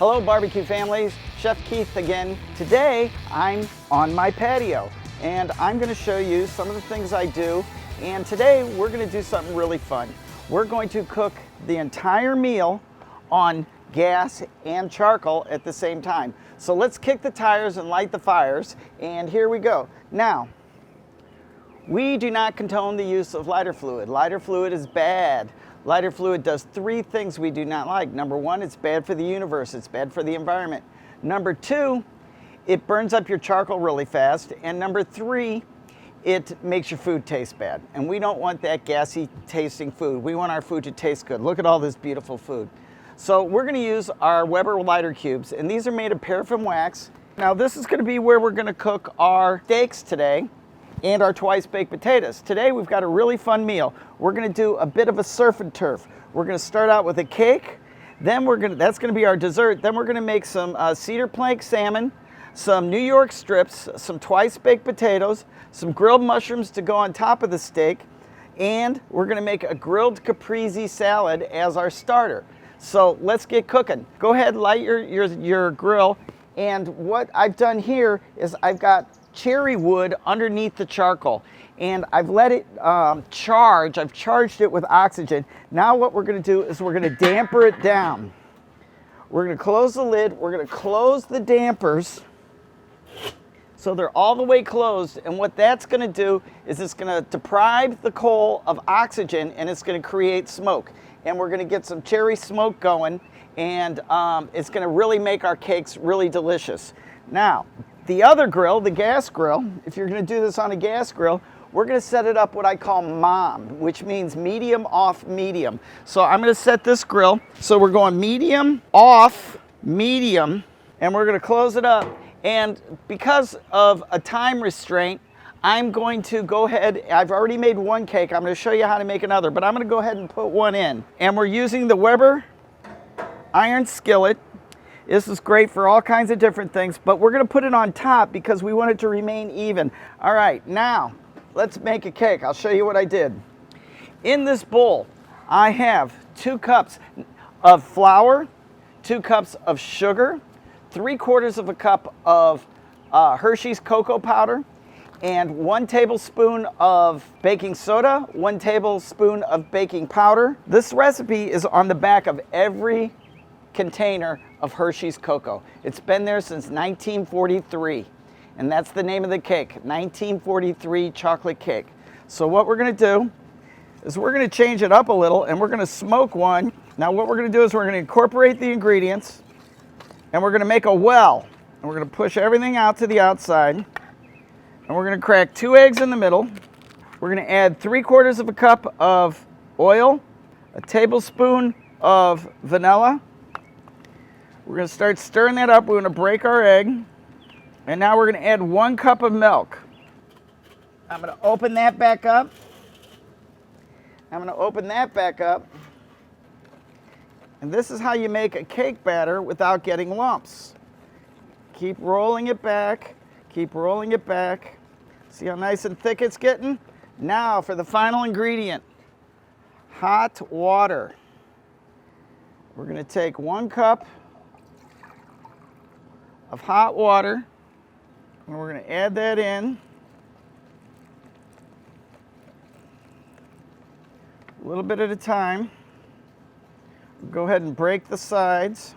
Hello barbecue families, Chef Keith again. Today I'm on my patio and I'm going to show you some of the things I do, and today we're going to do something really fun. We're going to cook the entire meal on gas and charcoal at the same time. So let's kick the tires and light the fires, and here we go. Now, we do not condone the use of lighter fluid. Lighter fluid is bad. Lighter fluid does three things we do not like. Number one, it's bad for the universe. It's bad for the environment. Number two, it burns up your charcoal really fast. And number three, it makes your food taste bad. And we don't want that gassy tasting food. We want our food to taste good. Look at all this beautiful food. So we're going to use our Weber lighter cubes, and these are made of paraffin wax. Now this is going to be where we're going to cook our steaks today and our twice baked potatoes. Today we've got a really fun meal. We're going to do a bit of a surf and turf. We're going to start out with a cake, then that's going to be our dessert. Then we're going to make some Cedar Plank Salmon, some New York strips, some twice baked potatoes, some grilled mushrooms to go on top of the steak, and we're going to make a grilled Caprisi salad as our starter. So let's get cooking. Go ahead, light your grill, and what I've done here is I've got cherry wood underneath the charcoal, and I've let it charge. I've charged it with oxygen. Now what we're going to do is we're going to damper it down. We're going to close the lid. We're going to close the dampers so they're all the way closed, and what that's going to do is it's going to deprive the coal of oxygen, and it's going to create smoke, and we're going to get some cherry smoke going, and it's going to really make our cakes really delicious. Now the other grill, the gas grill, if you're going to do this on a gas grill, we're going to set it up what I call MOM, which means medium off medium. So I'm going to set this grill, so we're going medium off medium, and we're going to close it up. And because of a time restraint, I'm going to go ahead, I've already made one cake, I'm going to show you how to make another, but I'm going to go ahead and put one in. And we're using the Weber iron skillet. This is great for all kinds of different things, but we're going to put it on top because we want it to remain even. All right, now let's make a cake. I'll show you what I did. In this bowl, I have 2 cups of flour, 2 cups of sugar, 3/4 of a cup of Hershey's cocoa powder, and 1 tablespoon of baking soda, 1 tablespoon of baking powder. This recipe is on the back of every container of Hershey's cocoa. It's been there since 1943, and that's the name of the cake, 1943 chocolate cake. So what we're going to do is we're going to change it up a little, and we're going to smoke one. Now what we're going to do is we're going to incorporate the ingredients, and we're going to make a well, and we're going to push everything out to the outside, and we're going to crack 2 eggs in the middle. We're going to add 3/4 of a cup of oil, a tablespoon of vanilla. We're going to start stirring that up. We're going to break our egg, and now we're going to add 1 cup of milk. I'm going to open that back up. I'm going to open that back up. And this is how you make a cake batter without getting lumps. Keep rolling it back. Keep rolling it back. See how nice and thick it's getting? Now for the final ingredient, hot water. We're going to take 1 cup of hot water, and we're going to add that in. A little bit at a time. Go ahead and break the sides.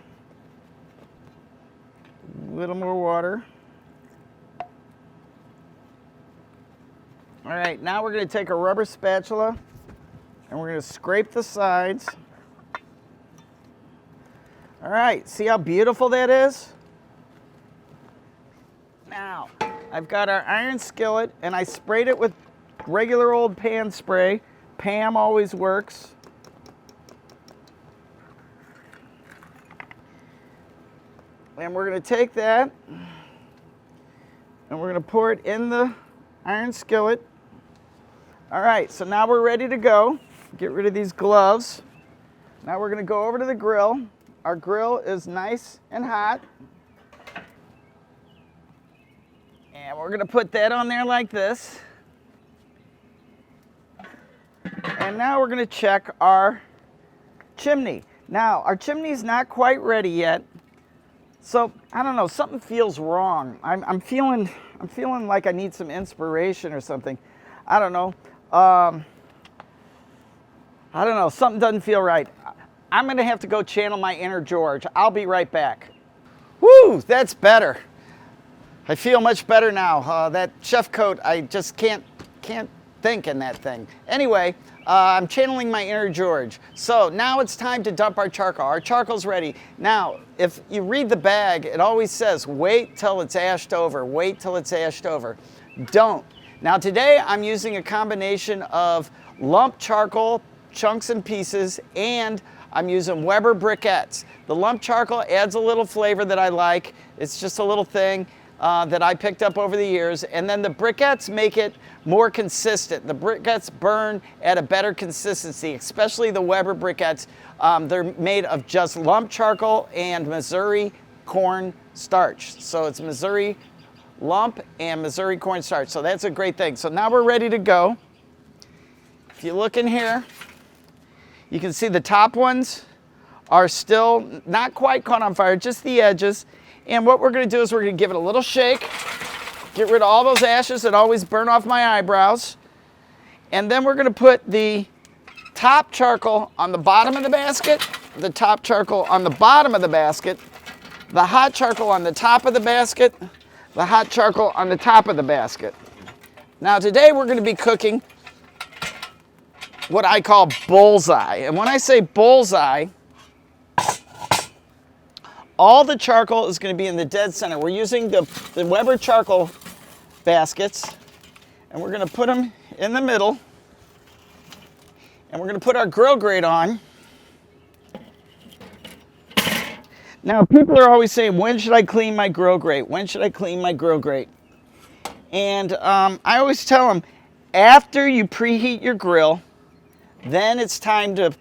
A little more water. All right, now we're going to take a rubber spatula and we're going to scrape the sides. All right, see how beautiful that is? Now, I've got our iron skillet, and I sprayed it with regular old pan spray. Pam always works. And we're going to take that and we're going to pour it in the iron skillet. All right, so now we're ready to go. Get rid of these gloves. Now we're going to go over to the grill. Our grill is nice and hot. And we're going to put that on there like this. And now we're going to check our chimney. Now, our chimney's not quite ready yet, So I don't know, something feels wrong. I'm feeling like I need some inspiration or something. I don't know. Something doesn't feel right. I'm gonna have to go channel my inner George. I'll be right back. Woo, that's better. I feel much better now. That chef coat, I just can't think in that thing. Anyway, I'm channeling my inner George. So now it's time to dump our charcoal. Our charcoal's ready. Now, if you read the bag, it always says, wait till it's ashed over, wait till it's ashed over. Don't. Now today, I'm using a combination of lump charcoal, chunks and pieces, and I'm using Weber briquettes. The lump charcoal adds a little flavor that I like. It's just a little thing that I picked up over the years. And then the briquettes make it more consistent. The briquettes burn at a better consistency, especially the Weber briquettes. They're made of just lump charcoal and Missouri corn starch. So it's Missouri lump and Missouri corn starch. So that's a great thing. So now we're ready to go. If you look in here, you can see the top ones are still not quite caught on fire, just the edges. And what we're gonna do is we're gonna give it a little shake, get rid of all those ashes that always burn off my eyebrows. And then we're gonna put the top charcoal on the bottom of the basket, the top charcoal on the bottom of the basket, the hot charcoal on the top of the basket, the hot charcoal on the top of the basket. Now today we're gonna be cooking what I call bullseye. And when I say bullseye, all the charcoal is going to be in the dead center. We're using the Weber charcoal baskets, and we're going to put them in the middle, and we're going to put our grill grate on. Now, people are always saying, when should I clean my grill grate? When should I clean my grill grate? And I always tell them, after you preheat your grill, then it's time to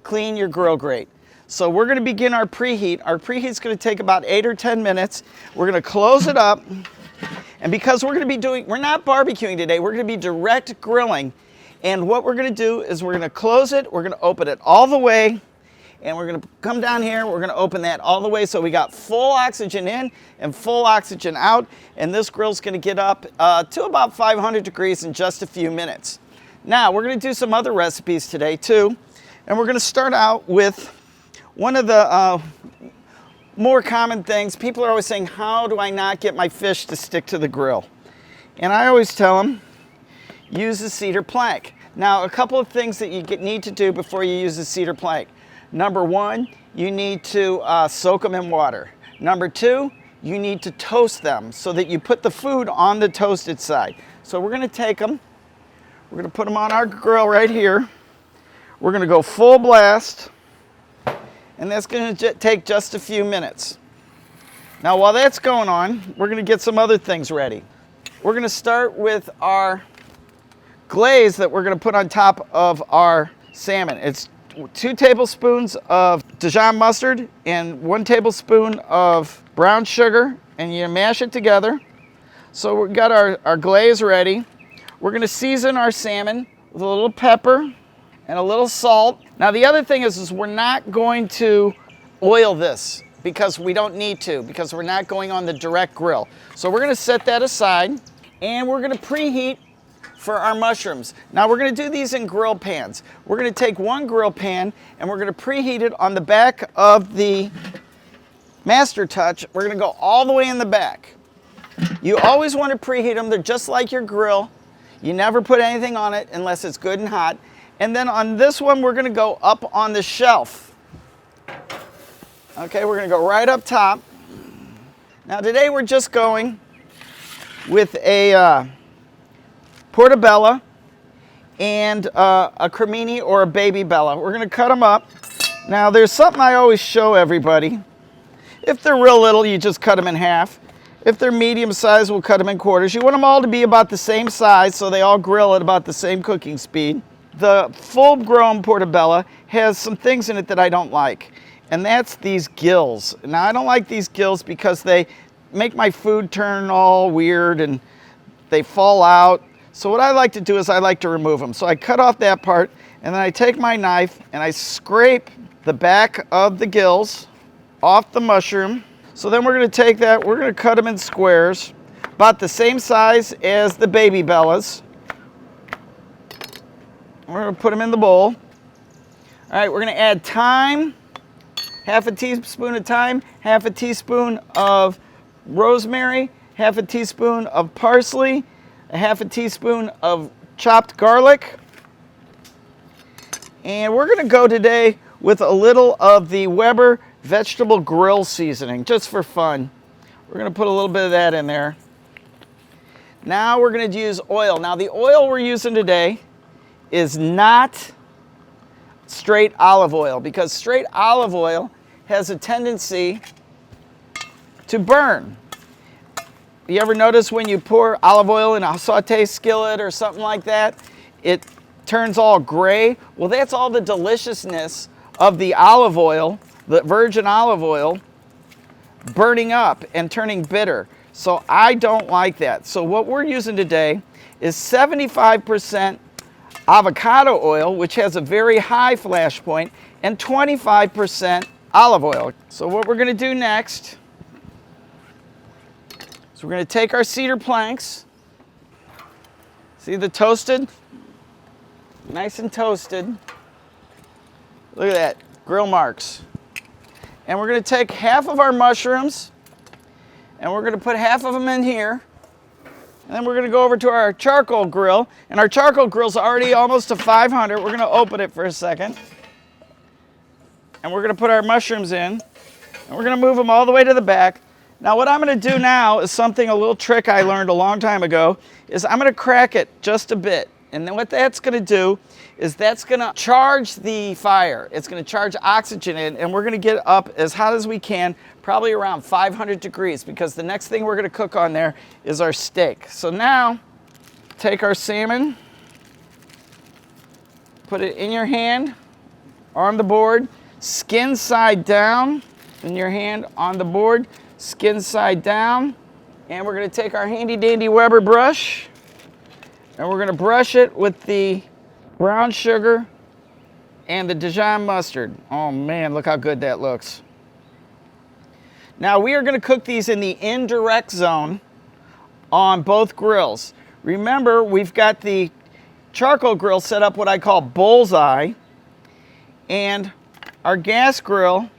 clean your grill grate. So we're going to begin our preheat. Our preheat is going to take about 8 or 10 minutes. We're going to close it up. And because we're going to be we're not barbecuing today, we're going to be direct grilling. And what we're going to do is we're going to close it, we're going to open it all the way, and we're going to come down here, we're going to open that all the way so we got full oxygen in and full oxygen out. And this grill's going to get up to about 500 degrees in just a few minutes. Now, we're going to do some other recipes today too. And we're going to start out with one of the more common things. People are always saying, how do I not get my fish to stick to the grill? And I always tell them, use the cedar plank. Now, a couple of things that you need to do before you use the cedar plank. Number one, you need to soak them in water. Number two, you need to toast them so that you put the food on the toasted side. So we're going to take them, we're going to put them on our grill right here. We're going to go full blast. And that's going to take just a few minutes. Now, while that's going on, we're going to get some other things ready. We're going to start with our glaze that we're going to put on top of our salmon. It's 2 tablespoons of Dijon mustard and 1 tablespoon of brown sugar, and you mash it together. So we've got our glaze ready. We're going to season our salmon with a little pepper and a little salt. Now the other thing is we're not going to oil this because we don't need to, because we're not going on the direct grill. So we're gonna set that aside and we're gonna preheat for our mushrooms. Now we're gonna do these in grill pans. We're gonna take 1 grill pan and we're gonna preheat it on the back of the Master Touch. We're gonna go all the way in the back. You always wanna preheat them. They're just like your grill. You never put anything on it unless it's good and hot. And then on this one, we're going to go up on the shelf. Okay, we're going to go right up top. Now today we're just going with a portobello and a cremini or a baby bella. We're going to cut them up. Now there's something I always show everybody. If they're real little, you just cut them in half. If they're medium size, we'll cut them in quarters. You want them all to be about the same size so they all grill at about the same cooking speed. The full-grown portobello has some things in it that I don't like, and that's these gills. Now, I don't like these gills because they make my food turn all weird and they fall out. So what I like to do is I like to remove them. So I cut off that part, and then I take my knife and I scrape the back of the gills off the mushroom So then we're going to take that, we're going to cut them in squares, about the same size as the baby bellas. We're going to put them in the bowl. All right, we're going to add thyme, half a teaspoon of thyme, half a teaspoon of rosemary, half a teaspoon of parsley, a half a teaspoon of chopped garlic. And we're going to go today with a little of the Weber vegetable grill seasoning, just for fun. We're going to put a little bit of that in there. Now we're going to use oil. Now the oil we're using today is not straight olive oil, because straight olive oil has a tendency to burn. You ever notice when you pour olive oil in a saute skillet or something like that, it turns all gray? Well, that's all the deliciousness of the olive oil, the virgin olive oil, burning up and turning bitter. So I don't like that. So what we're using today is 75% avocado oil, which has a very high flash point, and 25% olive oil. So what we're going to do next is we're going to take our cedar planks. See the toasted? Nice and toasted. Look at that, grill marks. And we're going to take half of our mushrooms and we're going to put half of them in here. And then we're going to go over to our charcoal grill. And our charcoal grill's already almost to 500. We're going to open it for a second. And we're going to put our mushrooms in. And we're going to move them all the way to the back. Now what I'm going to do now is something, a little trick I learned a long time ago, is I'm going to crack it just a bit. And then what that's going to do is that's going to charge the fire. It's going to charge oxygen in, and we're going to get up as hot as we can, probably around 500 degrees, because the next thing we're going to cook on there is our steak. So now, take our salmon, put it in your hand, on the board, skin side down, in your hand, on the board, skin side down, and we're going to take our handy dandy Weber brush, and we're going to brush it with the brown sugar and the Dijon mustard. Oh man, look how good that looks. Now we are going to cook these in the indirect zone on both grills. Remember, we've got the charcoal grill set up what I call bullseye, and our gas grill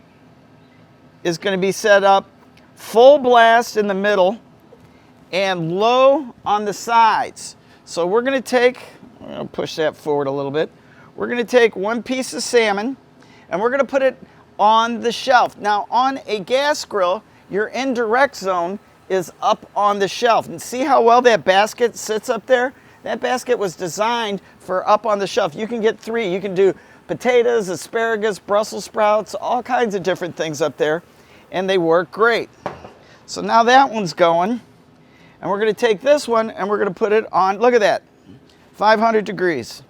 is going to be set up full blast in the middle and low on the sides. So we're going to push that forward a little bit. We're going to take one piece of salmon and we're going to put it on the shelf. Now on a gas grill, your indirect zone is up on the shelf. And see how well that basket sits up there? That basket was designed for up on the shelf. You can get 3. You can do potatoes, asparagus, Brussels sprouts, all kinds of different things up there, and they work great. So now that one's going. And we're going to take this one and we're going to put it on, look at that, 500 degrees.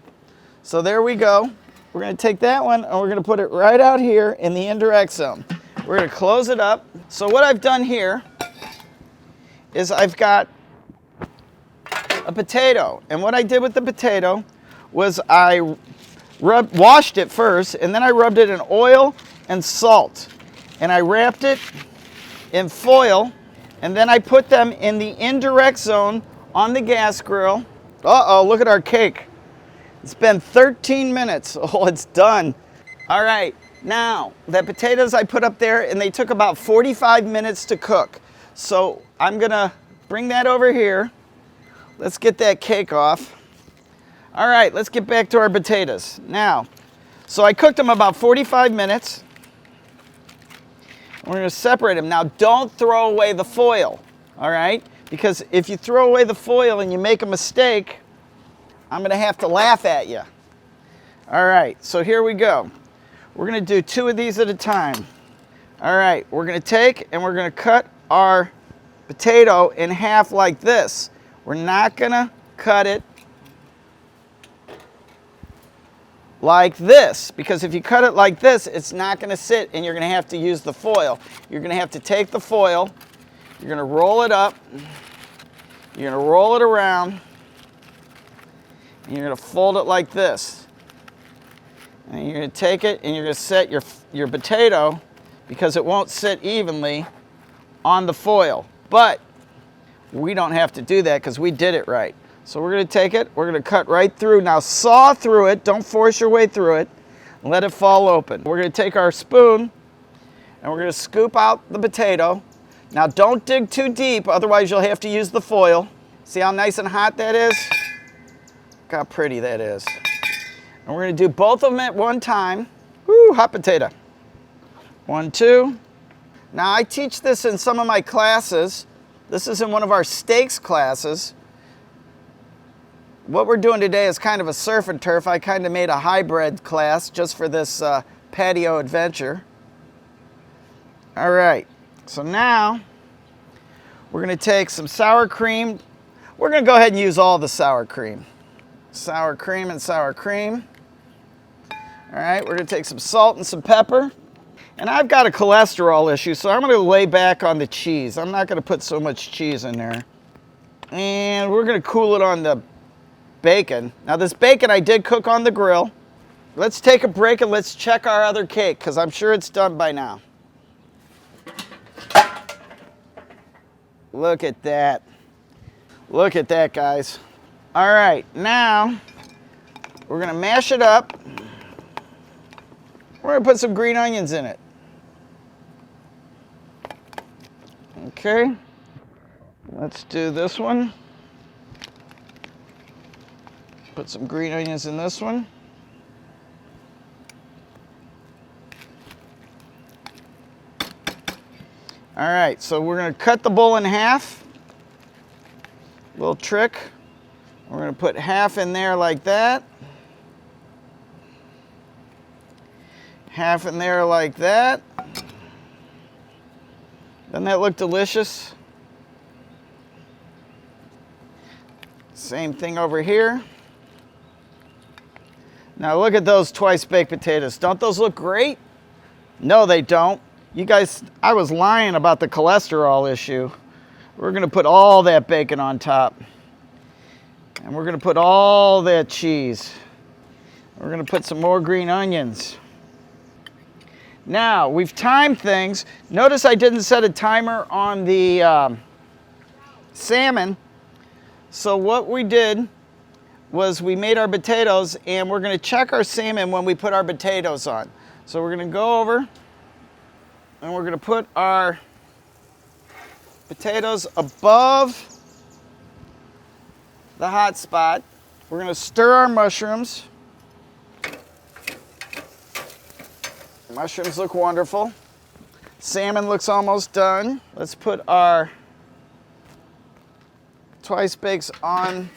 So there we go. We're going to take that one and we're going to put it right out here in the indirect zone. We're going to close it up. So what I've done here is I've got a potato. And what I did with the potato was I washed it first, and then I rubbed it in oil and salt. And I wrapped it in foil. And then I put them in the indirect zone on the gas grill. Uh-oh, look at our cake. It's been 13 minutes. Oh, it's done. All right, now the potatoes I put up there, and they took about 45 minutes to cook. So I'm gonna bring that over here. Let's get that cake off. All right, let's get back to our potatoes. Now, so I cooked them about 45 minutes. We're going to separate them. Now, don't throw away the foil, all right? Because if you throw away the foil and you make a mistake, I'm going to have to laugh at you. All right, so here we go. We're going to do 2 of these at a time. All right, we're going to take and we're going to cut our potato in half like this. We're not going to cut it like this, because if you cut it like this, it's not going to sit and you're going to have to use the foil. You're going to have to take the foil, you're going to roll it up, you're going to roll it around, and you're going to fold it like this. And you're going to take it and you're going to set your potato, because it won't sit evenly, on the foil. But we don't have to do that because we did it right. So we're going to take it, we're going to cut right through. Now saw through it, don't force your way through it. Let it fall open. We're going to take our spoon and we're going to scoop out the potato. Now don't dig too deep, otherwise you'll have to use the foil. See how nice and hot that is? Look how pretty that is. And we're going to do both of them at one time. Woo, hot potato. 1, 2. Now I teach this in some of my classes. This is in one of our steaks classes. What we're doing today is kind of a surf and turf. I kind of made a hybrid class just for this patio adventure. All right, so now we're going to take some sour cream. We're going to go ahead and use all the sour cream. Sour cream and sour cream. All right, we're going to take some salt and some pepper. And I've got a cholesterol issue, so I'm going to lay back on the cheese. I'm not going to put so much cheese in there. And we're going to cool it on the bacon. Now this bacon I did cook on the grill. Let's take a break and let's check our other cake because I'm sure it's done by now. Look at that. Look at that, guys. All right, now we're going to mash it up. We're going to put some green onions in it. Okay, let's do this one. Put some green onions in this one. All right, so we're going to cut the bowl in half. Little trick. We're going to put half in there like that. Half in there like that. Doesn't that look delicious? Same thing over here. Now look at those twice baked potatoes. Don't those look great? No, they don't. You guys, I was lying about the cholesterol issue. We're going to put all that bacon on top. And we're going to put all that cheese. We're going to put some more green onions. Now, we've timed things. Notice I didn't set a timer on the salmon. So what we did was we made our potatoes, and we're going to check our salmon when we put our potatoes on. So we're going to go over, and we're going to put our potatoes above the hot spot. We're going to stir our mushrooms. Mushrooms look wonderful. Salmon looks almost done. Let's put our twice bakes on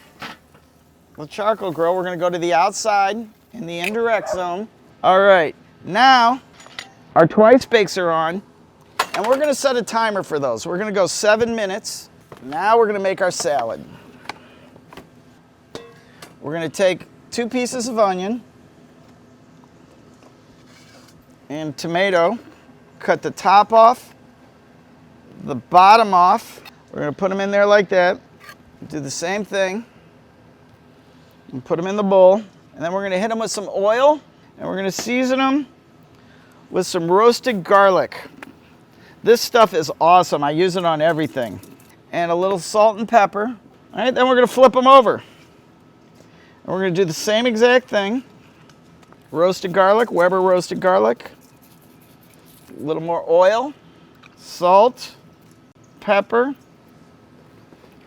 the charcoal grill. We're going to go to the outside in the indirect zone. All right, now our twice bakes are on, and we're going to set a timer for those. We're going to go 7 minutes. Now we're going to make our salad. We're going to take 2 pieces of onion and tomato, cut the top off, the bottom off. We're going to put them in there like that. Do the same thing and put them in the bowl. And then we're going to hit them with some oil, and we're going to season them with some roasted garlic. This stuff is awesome. I use it on everything. And a little salt and pepper. All right, then we're going to flip them over. And we're going to do the same exact thing. Roasted garlic, Weber roasted garlic. A little more oil, salt, pepper.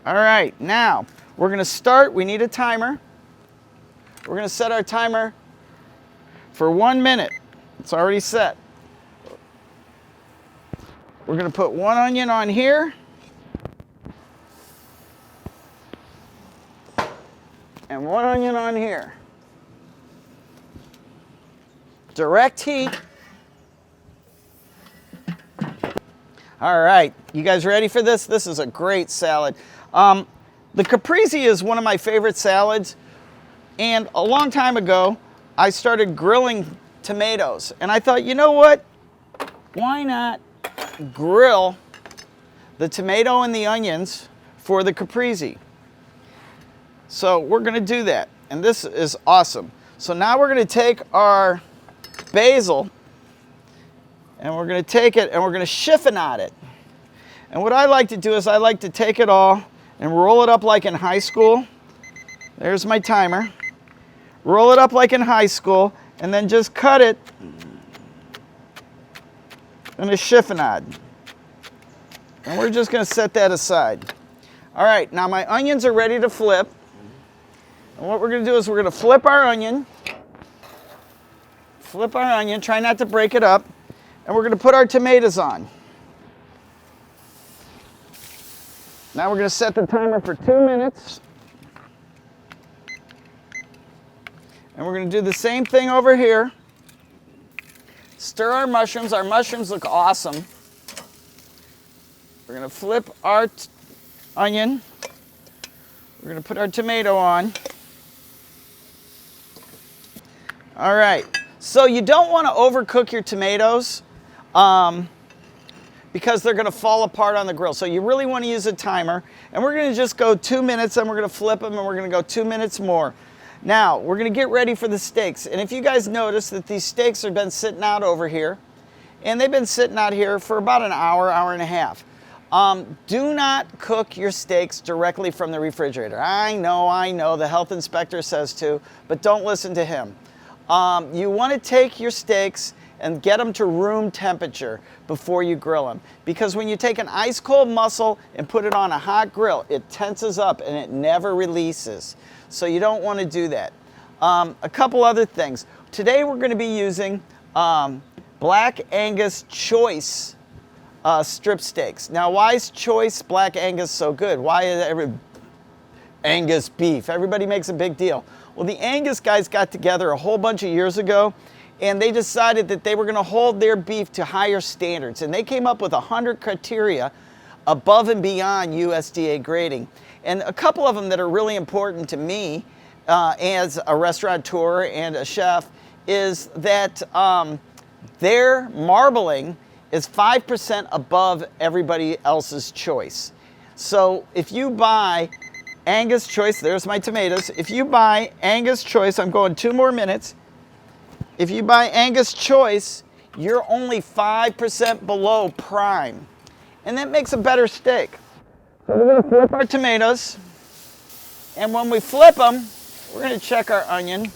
All right, now we're going to start. We need a timer. We're going to set our timer for 1 minute. It's already set. We're going to put 1 onion on here. And 1 onion on here. Direct heat. All right, you guys ready for this? This is a great salad. The Caprisi is one of my favorite salads, and a long time ago, I started grilling tomatoes, and I thought, you know what? Why not grill the tomato and the onions for the Caprisi? So we're gonna do that, and this is awesome. So now we're gonna take our basil, and we're going to take it and we're going to chiffonade it. And what I like to do is I like to take it all and roll it up like in high school. There's my timer. Roll it up like in high school, and then just cut it in a chiffonade. And we're just going to set that aside. All right, now my onions are ready to flip. And what we're going to do is we're going to flip our onion. Flip our onion, try not to break it up. And we're going to put our tomatoes on. Now we're going to set the timer for 2 minutes. And we're going to do the same thing over here. Stir our mushrooms. Our mushrooms look awesome. We're going to flip our onion. We're going to put our tomato on. All right. So you don't want to overcook your tomatoes because they're going to fall apart on the grill. So you really want to use a timer. And we're going to just go 2 minutes, and we're going to flip them, and we're going to go 2 minutes more. Now, we're going to get ready for the steaks. And if you guys notice that these steaks have been sitting out over here, and they've been sitting out here for about an hour, hour and a half. Do not cook your steaks directly from the refrigerator. I know, the health inspector says to, but don't listen to him. You want to take your steaks and get them to room temperature before you grill them. Because when you take an ice cold mussel and put it on a hot grill, it tenses up and it never releases. So you don't want to do that. A couple other things. Today we're going to be using Black Angus Choice strip steaks. Now, why is Choice Black Angus so good? Why is Angus beef? Everybody makes a big deal. Well, the Angus guys got together a whole bunch of years ago, and they decided that they were going to hold their beef to higher standards. And they came up with 100 criteria above and beyond USDA grading. And a couple of them that are really important to me as a restaurateur and a chef is that their marbling is 5% above everybody else's choice. So if you buy Angus Choice, there's my tomatoes. If you buy Angus Choice, I'm going 2 more minutes. If you buy Angus Choice, you're only 5% below prime. And that makes a better steak. So we're going to flip our tomatoes. And when we flip them, we're going to check our onion.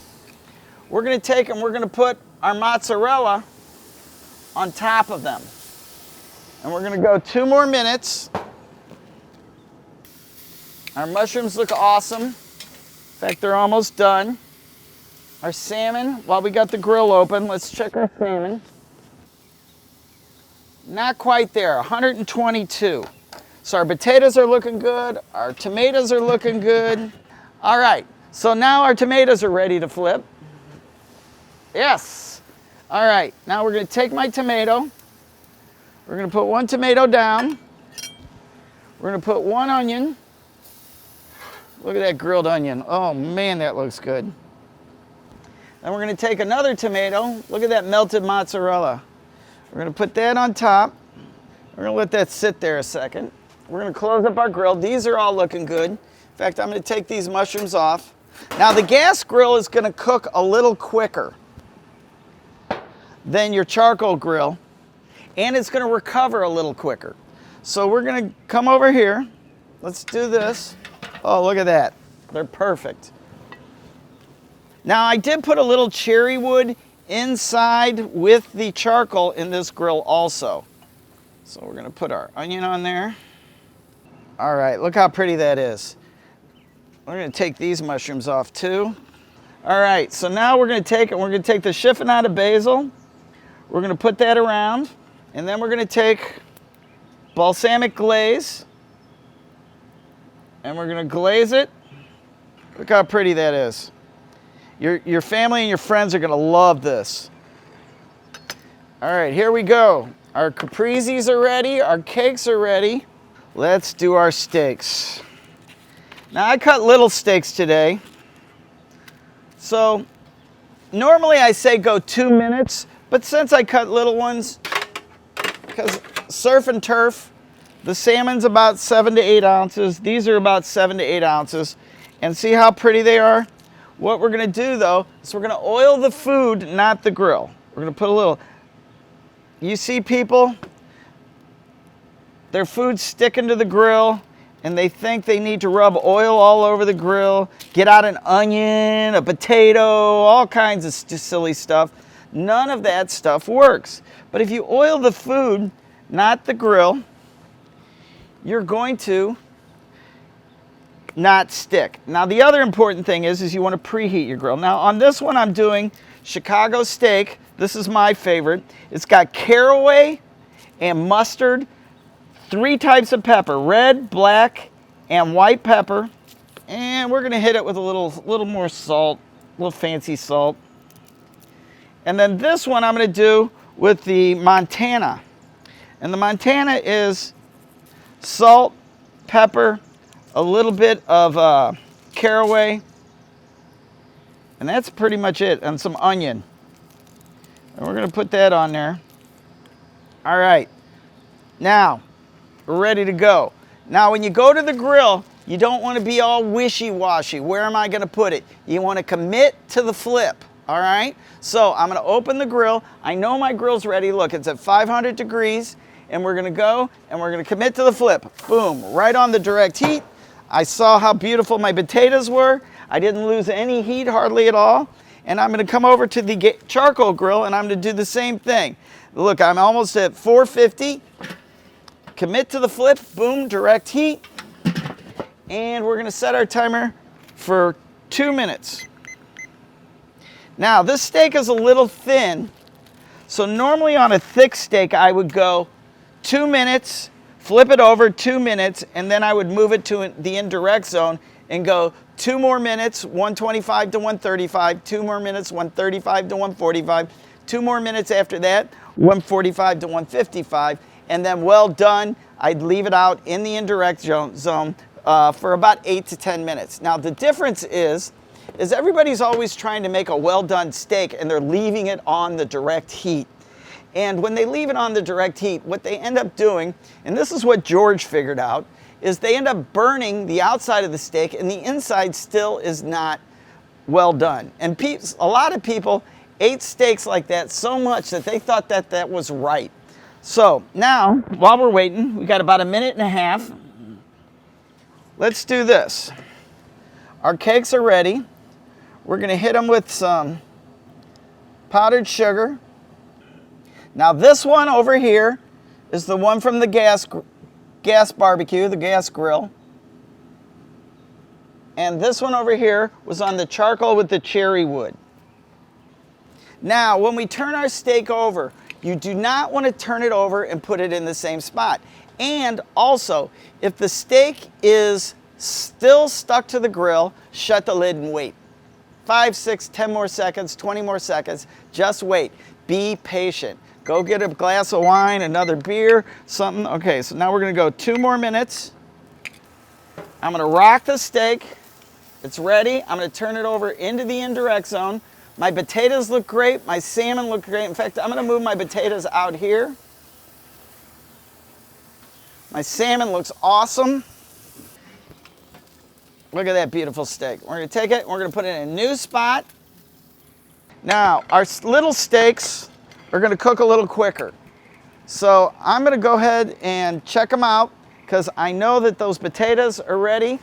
We're going to take and we're going to put our mozzarella on top of them. And we're going to go 2 more minutes. Our mushrooms look awesome. In fact, they're almost done. Our salmon, while we got the grill open, let's check our salmon. Not quite there, 122. So our potatoes are looking good. Our tomatoes are looking good. All right, so now our tomatoes are ready to flip. Yes. All right, now we're going to take my tomato. We're going to put 1 tomato down. We're going to put 1 onion. Look at that grilled onion. Oh man, that looks good. Then we're going to take another tomato. Look at that melted mozzarella. We're going to put that on top. We're going to let that sit there a second. We're going to close up our grill. These are all looking good. In fact, I'm going to take these mushrooms off. Now the gas grill is going to cook a little quicker than your charcoal grill, and it's going to recover a little quicker. So we're going to come over here. Let's do this. Oh, look at that. They're perfect. Now I did put a little cherry wood inside with the charcoal in this grill also. So we're going to put our onion on there. All right, look how pretty that is. We're going to take these mushrooms off too. All right, so now we're going to take the chiffonade of basil. We're going to put that around, and then we're going to take balsamic glaze, and we're going to glaze it. Look how pretty that is. Your family and your friends are going to love this. All right, here we go. Our caprisis are ready. Our cakes are ready. Let's do our steaks. Now, I cut little steaks today. So, normally I say go 2 minutes, but since I cut little ones, because surf and turf, the salmon's about 7 to 8 ounces. These are about 7 to 8 ounces. And see how pretty they are? What we're going to do, though, is we're going to oil the food, not the grill. We're going to put a little... You see, people, their food's sticking to the grill and they think they need to rub oil all over the grill, get out an onion, a potato, all kinds of silly stuff. None of that stuff works. But if you oil the food, not the grill, you're going to not stick. Now the other important thing is you want to preheat your grill. Now on this one I'm doing Chicago steak. This is my favorite. It's got caraway and mustard, 3 types of pepper, red, black, and white pepper. And we're gonna hit it with a little more salt, a little fancy salt. And then this one I'm gonna do with the Montana. And the Montana is salt, pepper, a little bit of caraway, and that's pretty much it, and some onion. And we're gonna put that on there. All right, now we're ready to go. Now when you go to the grill, you don't wanna be all wishy-washy. Where am I gonna put it? You wanna commit to the flip, all right? So I'm gonna open the grill. I know my grill's ready. Look, it's at 500 degrees, and we're gonna go, and we're gonna commit to the flip. Boom, right on the direct heat. I saw how beautiful my potatoes were. I didn't lose any heat hardly at all. And I'm gonna come over to the charcoal grill and I'm gonna do the same thing. Look, I'm almost at 450. Commit to the flip, boom, direct heat. And we're gonna set our timer for 2 minutes. Now this steak is a little thin. So normally on a thick steak, I would go 2 minutes, flip it over 2 minutes, and then I would move it to the indirect zone and go 2 more minutes, 125 to 135, 2 more minutes, 135 to 145, 2 more minutes after that, 145 to 155, and then well done, I'd leave it out in the indirect zone for about 8 to 10 minutes. Now the difference is everybody's always trying to make a well done steak and they're leaving it on the direct heat. And when they leave it on the direct heat, what they end up doing, and this is what George figured out, is they end up burning the outside of the steak and the inside still is not well done. And a lot of people ate steaks like that so much that they thought that that was right. So now, while we're waiting, we got about 1.5 minutes. Let's do this. Our cakes are ready. We're gonna hit them with some powdered sugar. Now this one over here is the one from the gas barbecue, the gas grill. And this one over here was on the charcoal with the cherry wood. Now, when we turn our steak over, you do not want to turn it over and put it in the same spot. And also, if the steak is still stuck to the grill, shut the lid and wait. 5, 6, 10 more seconds, 20 more seconds, just wait. Be patient. Go get a glass of wine, another beer, something. Okay, so now we're gonna go 2 more minutes. I'm gonna rock the steak. It's ready. I'm gonna turn it over into the indirect zone. My potatoes look great. My salmon look great. In fact, I'm gonna move my potatoes out here. My salmon looks awesome. Look at that beautiful steak. We're gonna take it, and we're gonna put it in a new spot. Now, our little steaks are gonna cook a little quicker. So I'm gonna go ahead and check them out because I know that those potatoes are ready.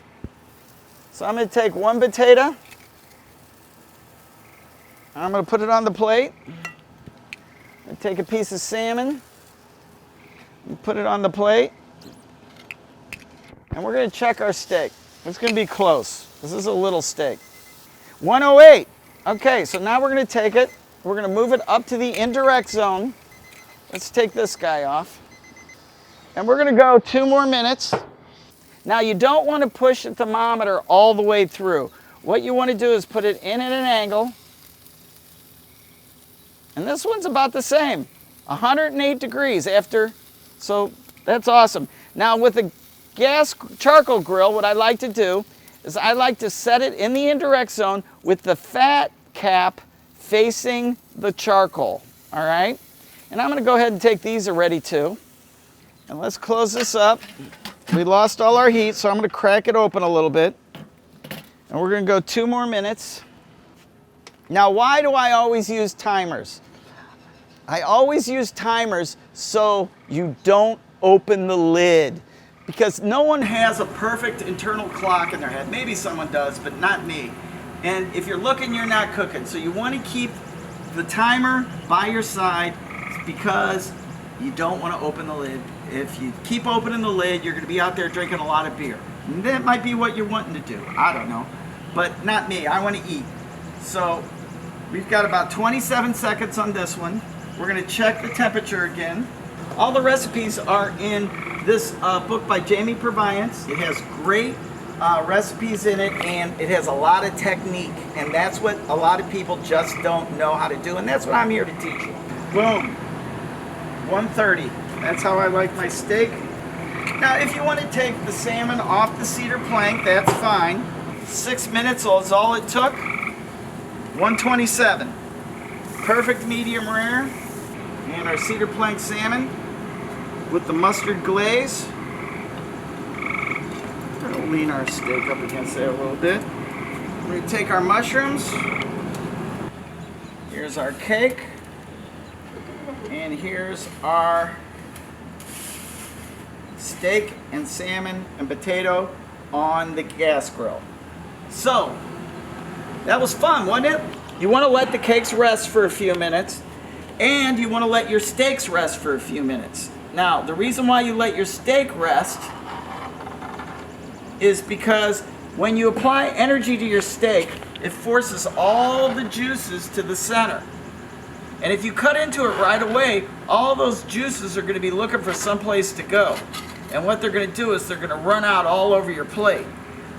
So I'm gonna take 1 potato. I'm gonna put it on the plate. And take a piece of salmon and put it on the plate. And we're gonna check our steak. It's gonna be close. This is a little steak. 108. Okay, so now we're gonna take it. We're gonna move it up to the indirect zone. Let's take this guy off. And we're gonna go 2 more minutes. Now you don't wanna push the thermometer all the way through. What you wanna do is put it in at an angle. And this one's about the same, 108 degrees after, so that's awesome. Now with a gas charcoal grill, what I like to do is I like to set it in the indirect zone with the fat cap facing the charcoal, all right? And I'm gonna go ahead and take these already too. And let's close this up. We lost all our heat, so I'm gonna crack it open a little bit. And we're gonna go 2 more minutes. Now, why do I always use timers? I always use timers so you don't open the lid, because no one has a perfect internal clock in their head. Maybe someone does, but not me. And if you're looking, you're not cooking. So you want to keep the timer by your side, because you don't want to open the lid. If you keep opening the lid, you're going to be out there drinking a lot of beer. And that might be what you're wanting to do. I don't know. But not me. I want to eat. So we've got about 27 seconds on this one. We're going to check the temperature again. All the recipes are in this book by Jamie Purviance. It has great recipes in it, and it has a lot of technique. And that's what a lot of people just don't know how to do. And that's what I'm here to teach you. Boom. 130. That's how I like my steak. Now, if you want to take the salmon off the cedar plank, that's fine. 6 minutes is all it took. 127. Perfect medium rare. And our cedar plank salmon with the mustard glaze. We're going to lean our steak up against there a little bit. We're going to take our mushrooms. Here's our cake. And here's our steak and salmon and potato on the gas grill. So, that was fun, wasn't it? You want to let the cakes rest for a few minutes, and you want to let your steaks rest for a few minutes. Now, the reason why you let your steak rest is because when you apply energy to your steak, it forces all the juices to the center. And if you cut into it right away, all those juices are going to be looking for someplace to go. And what they're going to do is they're going to run out all over your plate.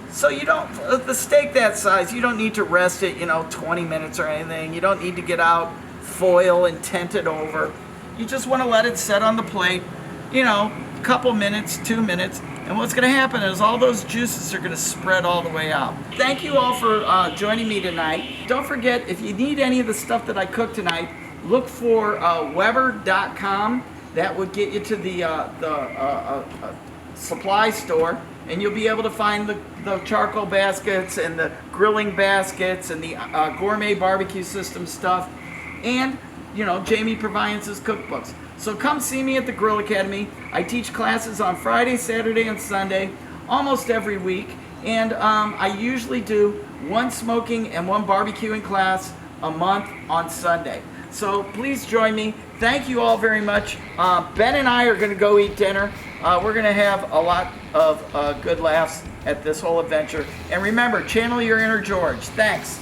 So you don't, the steak that size, you don't need to rest it, 20 minutes or anything. You don't need to get out foil and tent it over. You just want to let it set on the plate, a couple minutes, 2 minutes. And what's going to happen is all those juices are going to spread all the way out. Thank you all for joining me tonight. Don't forget, if you need any of the stuff that I cooked tonight, look for Weber.com. That would get you to the supply store, and you'll be able to find the charcoal baskets and the grilling baskets and the gourmet barbecue system stuff, and Jamie Purviance's cookbooks. So come see me at the Grill Academy. I teach classes on Friday, Saturday, and Sunday almost every week, and I usually do one smoking and one barbecuing class a month on Sunday. So please join me. Thank you all very much. Ben and I are going to go eat dinner. We're going to have a lot of good laughs at this whole adventure. And remember, channel your inner George. Thanks.